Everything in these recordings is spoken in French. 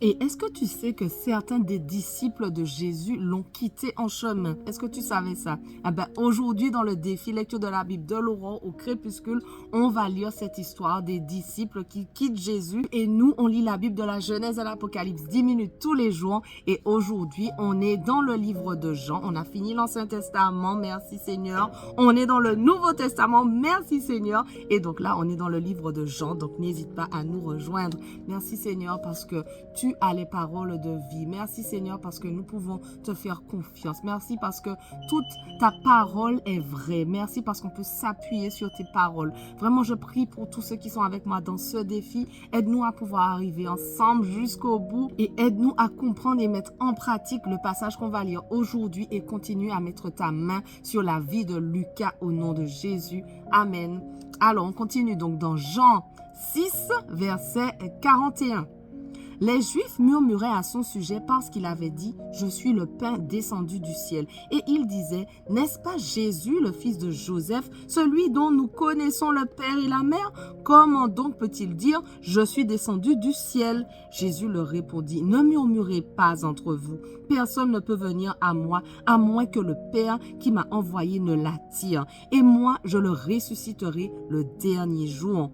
Et est-ce que tu sais que certains des disciples de Jésus l'ont quitté en chemin? Est-ce que tu savais ça? Aujourd'hui, dans le défi lecture de la Bible de l'aurore au crépuscule, on va lire cette histoire des disciples qui quittent Jésus. Et nous, on lit la Bible de la Genèse à l'Apocalypse 10 minutes tous les jours. Et aujourd'hui, on est dans le livre de Jean. On a fini l'Ancien Testament, merci Seigneur. On est dans le Nouveau Testament, merci Seigneur. Et donc là, on est dans le livre de Jean. Donc n'hésite pas à nous rejoindre. Merci Seigneur parce que tu as les paroles de vie. Merci Seigneur parce que nous pouvons te faire confiance. Merci parce que toute ta parole est vraie. Merci parce qu'on peut s'appuyer sur tes paroles. Vraiment, je prie pour tous ceux qui sont avec moi dans ce défi. Aide-nous à pouvoir arriver ensemble jusqu'au bout et aide-nous à comprendre et mettre en pratique le passage qu'on va lire aujourd'hui et continue à mettre ta main sur la vie de Lucas au nom de Jésus. Amen. Alors, on continue donc dans Jean 6, verset 41. Les Juifs murmuraient à son sujet parce qu'il avait dit « Je suis le pain descendu du ciel ». Et ils disaient « N'est-ce pas Jésus, le fils de Joseph, celui dont nous connaissons le père et la mère? Comment donc peut-il dire « Je suis descendu du ciel » ?» Jésus leur répondit « Ne murmurez pas entre vous. Personne ne peut venir à moi à moins que le Père qui m'a envoyé ne l'attire. Et moi, je le ressusciterai le dernier jour. »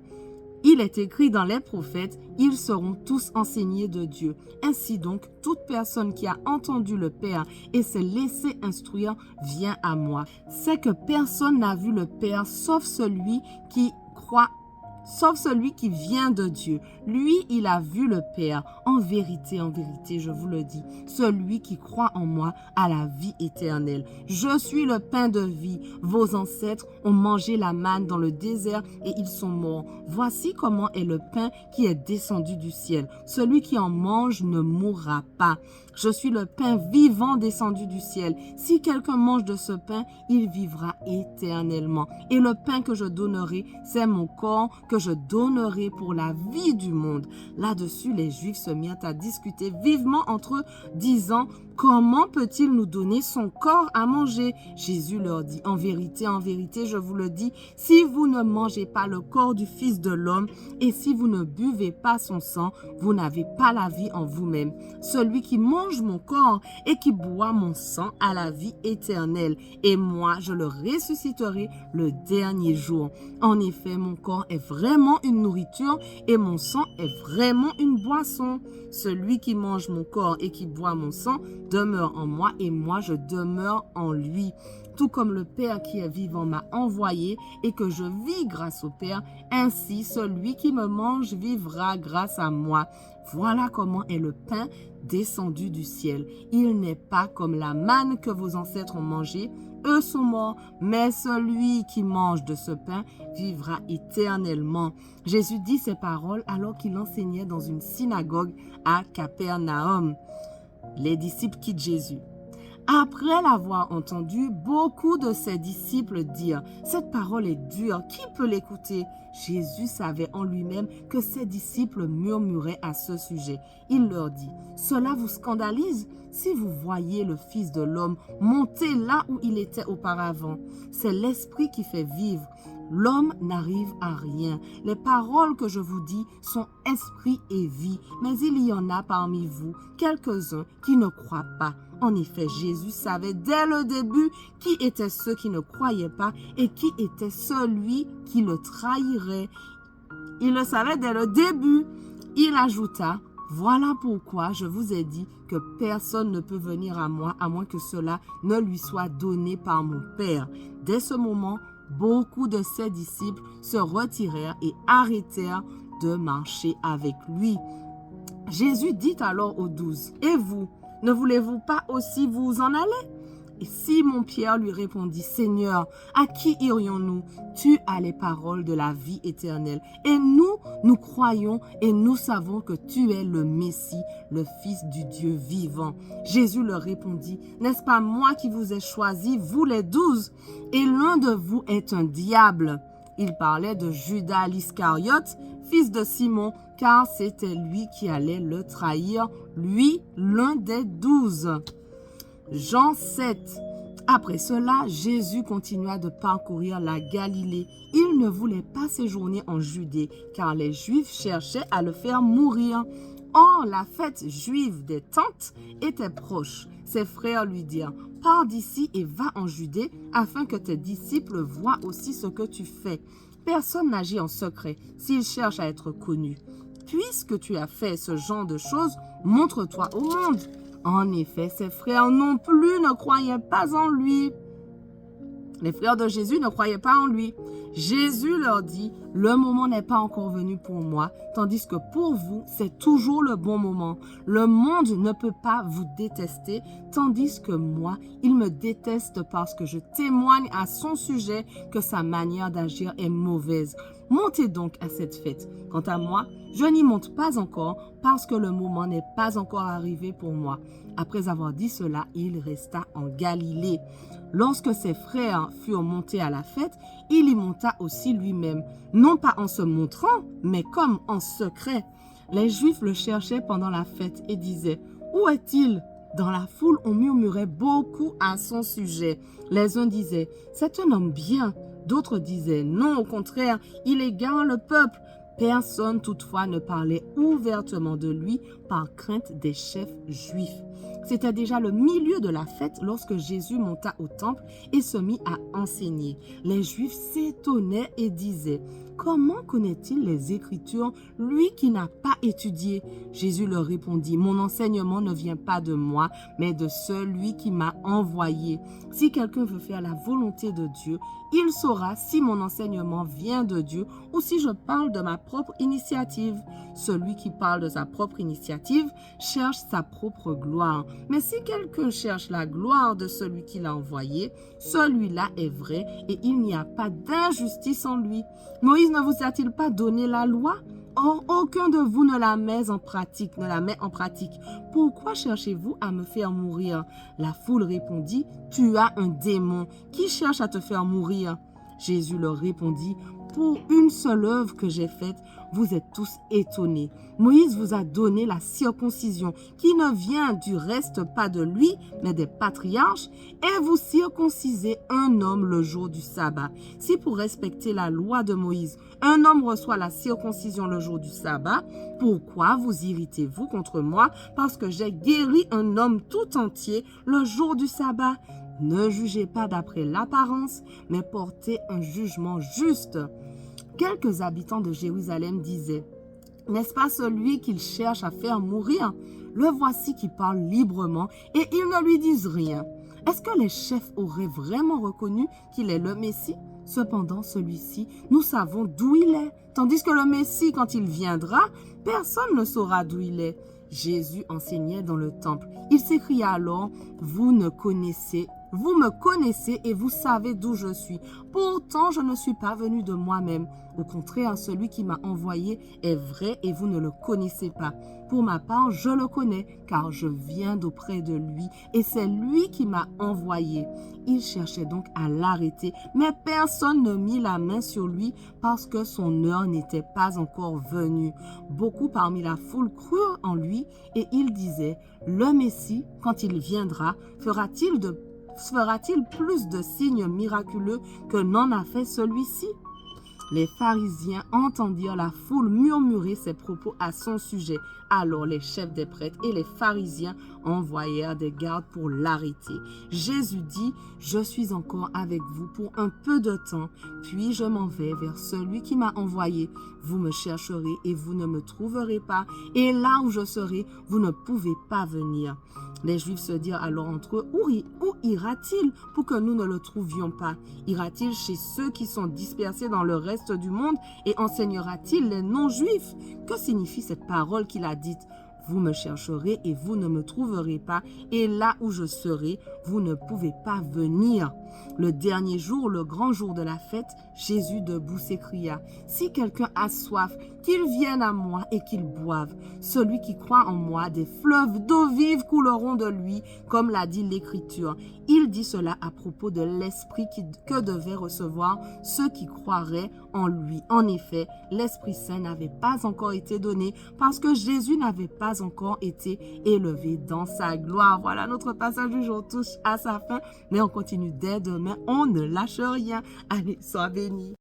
Il est écrit dans les prophètes, ils seront tous enseignés de Dieu. Ainsi donc, toute personne qui a entendu le Père et s'est laissé instruire vient à moi. C'est que personne n'a vu le Père sauf celui qui vient de Dieu. Lui, il a vu le Père. En vérité, je vous le dis, celui qui croit en moi a la vie éternelle. Je suis le pain de vie. Vos ancêtres ont mangé la manne dans le désert et ils sont morts. Voici comment est le pain qui est descendu du ciel. Celui qui en mange ne mourra pas. Je suis le pain vivant descendu du ciel. Si quelqu'un mange de ce pain, il vivra éternellement. Et le pain que je donnerai, c'est mon corps que je donnerai pour la vie du monde. Là-dessus, les Juifs se mirent à discuter vivement entre eux, disant « Comment peut-il nous donner son corps à manger ?» Jésus leur dit « En vérité, je vous le dis, si vous ne mangez pas le corps du Fils de l'homme et si vous ne buvez pas son sang, vous n'avez pas la vie en vous-même. Celui qui mange mon corps et qui boit mon sang a la vie éternelle, et moi, je le ressusciterai le dernier jour. En effet, mon corps est vraiment une nourriture et mon sang est vraiment une boisson. Celui qui mange mon corps et qui boit mon sang demeure en moi et moi je demeure en lui. Tout comme le Père qui est vivant m'a envoyé et que je vis grâce au Père, ainsi celui qui me mange vivra grâce à moi. Voilà comment est le pain descendu du ciel. Il n'est pas comme la manne que vos ancêtres ont mangée. Eux sont morts, mais celui qui mange de ce pain vivra éternellement. Jésus dit ces paroles alors qu'il enseignait dans une synagogue à Capernaum. Les disciples quittent Jésus. Après l'avoir entendu, beaucoup de ses disciples dirent « Cette parole est dure, qui peut l'écouter ?» Jésus savait en lui-même que ses disciples murmuraient à ce sujet. Il leur dit « Cela vous scandalise ? Si vous voyez le Fils de l'homme monter là où il était auparavant, c'est l'Esprit qui fait vivre. L'homme n'arrive à rien. Les paroles que je vous dis sont esprit et vie, mais il y en a parmi vous quelques-uns qui ne croient pas. » En effet, Jésus savait dès le début qui étaient ceux qui ne croyaient pas et qui était celui qui le trahirait. Il le savait dès le début. Il ajouta « Voilà pourquoi je vous ai dit que personne ne peut venir à moi à moins que cela ne lui soit donné par mon Père. » Dès ce moment, beaucoup de ses disciples se retirèrent et arrêtèrent de marcher avec lui. Jésus dit alors aux 12 « Et vous, ne voulez-vous pas aussi vous en aller ?» Et Simon-Pierre lui répondit « Seigneur, à qui irions-nous? Tu as les paroles de la vie éternelle. Et nous croyons et nous savons que tu es le Messie, le Fils du Dieu vivant. » Jésus leur répondit « N'est-ce pas moi qui vous ai choisis, vous les 12? Et l'un de vous est un diable. » Il parlait de Judas l'Iscariote, fils de Simon, car c'était lui qui allait le trahir, lui, l'un des 12. Jean 7. Après cela, Jésus continua de parcourir la Galilée. Il ne voulait pas séjourner en Judée, car les Juifs cherchaient à le faire mourir. Or, la fête juive des Tentes était proche. Ses frères lui dirent, « Pars d'ici et va en Judée, afin que tes disciples voient aussi ce que tu fais. Personne n'agit en secret s'il cherche à être connu. Puisque tu as fait ce genre de choses, montre-toi au monde. » En effet, ses frères non plus ne croyaient pas en lui. Les frères de Jésus ne croyaient pas en lui. Jésus leur dit, « Le moment n'est pas encore venu pour moi, tandis que pour vous, c'est toujours le bon moment. Le monde ne peut pas vous détester, tandis que moi, il me déteste parce que je témoigne à son sujet que sa manière d'agir est mauvaise. Montez donc à cette fête. Quant à moi, je n'y monte pas encore parce que le moment n'est pas encore arrivé pour moi. » Après avoir dit cela, il resta en Galilée. Lorsque ses frères furent montés à la fête, il y monta aussi lui-même, non pas en se montrant, mais comme en secret. Les Juifs le cherchaient pendant la fête et disaient, « Où est-il » Dans la foule, on murmurait beaucoup à son sujet. Les uns disaient, « C'est un homme bien ». D'autres disaient, « Non, au contraire, il égare le peuple ». Personne toutefois ne parlait ouvertement de lui par crainte des chefs juifs. C'était déjà le milieu de la fête lorsque Jésus monta au temple et se mit à enseigner. Les Juifs s'étonnaient et disaient, « Comment connaît-il les Écritures, lui qui n'a pas étudié ?» Jésus leur répondit, « Mon enseignement ne vient pas de moi, mais de celui qui m'a envoyé. Si quelqu'un veut faire la volonté de Dieu, il saura si mon enseignement vient de Dieu ou si je parle de ma propre initiative. Celui qui parle de sa propre initiative cherche sa propre gloire. Mais si quelqu'un cherche la gloire de celui qui l'a envoyé, celui-là est vrai et il n'y a pas d'injustice en lui. Moïse ne vous a-t-il pas donné la loi? Or, aucun de vous ne la met en pratique, Pourquoi cherchez-vous à me faire mourir? » La foule répondit, « Tu as un démon. Qui cherche à te faire mourir? » Jésus leur répondit, « Pour une seule œuvre que j'ai faite, vous êtes tous étonnés. Moïse vous a donné la circoncision, qui ne vient du reste pas de lui, mais des patriarches, et vous circoncisez un homme le jour du sabbat. Si pour respecter la loi de Moïse, un homme reçoit la circoncision le jour du sabbat, pourquoi vous irritez-vous contre moi parce que j'ai guéri un homme tout entier le jour du sabbat? Ne jugez pas d'après l'apparence, mais portez un jugement juste. » Quelques habitants de Jérusalem disaient, « N'est-ce pas celui qu'ils cherchent à faire mourir? Le voici qui parle librement et ils ne lui disent rien. Est-ce que les chefs auraient vraiment reconnu qu'il est le Messie? Cependant, celui-ci, nous savons d'où il est, tandis que le Messie, quand il viendra, personne ne saura d'où il est. » Jésus enseignait dans le temple. Il s'écria alors, « Vous me connaissez et vous savez d'où je suis. Pourtant, je ne suis pas venu de moi-même. Au contraire, celui qui m'a envoyé est vrai et vous ne le connaissez pas. Pour ma part, je le connais, car je viens d'auprès de lui et c'est lui qui m'a envoyé. » Il cherchait donc à l'arrêter, mais personne ne mit la main sur lui parce que son heure n'était pas encore venue. Beaucoup parmi la foule crurent en lui et ils disaient, « Le Messie, quand il viendra, fera-t-il plus de signes miraculeux que n'en a fait celui-ci? » Les pharisiens entendirent la foule murmurer ces propos à son sujet. Alors les chefs des prêtres et les pharisiens envoyèrent des gardes pour l'arrêter. Jésus dit, « Je suis encore avec vous pour un peu de temps, puis je m'en vais vers celui qui m'a envoyé. Vous me chercherez et vous ne me trouverez pas, et là où je serai, vous ne pouvez pas venir. » Les Juifs se dirent alors entre eux, « Où ira-t-il pour que nous ne le trouvions pas? Ira-t-il chez ceux qui sont dispersés dans le reste du monde et enseignera-t-il les non-juifs? » Que signifie cette parole qu'il a dite? « Vous me chercherez et vous ne me trouverez pas, et là où je serai, vous ne pouvez pas venir. » Le dernier jour, le grand jour de la fête, Jésus debout s'écria, « Si quelqu'un a soif, qu'il vienne à moi et qu'il boive. Celui qui croit en moi, des fleuves d'eau vive couleront de lui, comme l'a dit l'Écriture. » Il dit cela à propos de l'Esprit que devaient recevoir ceux qui croiraient en lui. En effet, l'Esprit Saint n'avait pas encore été donné parce que Jésus n'avait pas encore été élevé dans sa gloire. Voilà, notre passage du jour touche à sa fin, mais on continue dès demain. On ne lâche rien. Allez, sois bénis.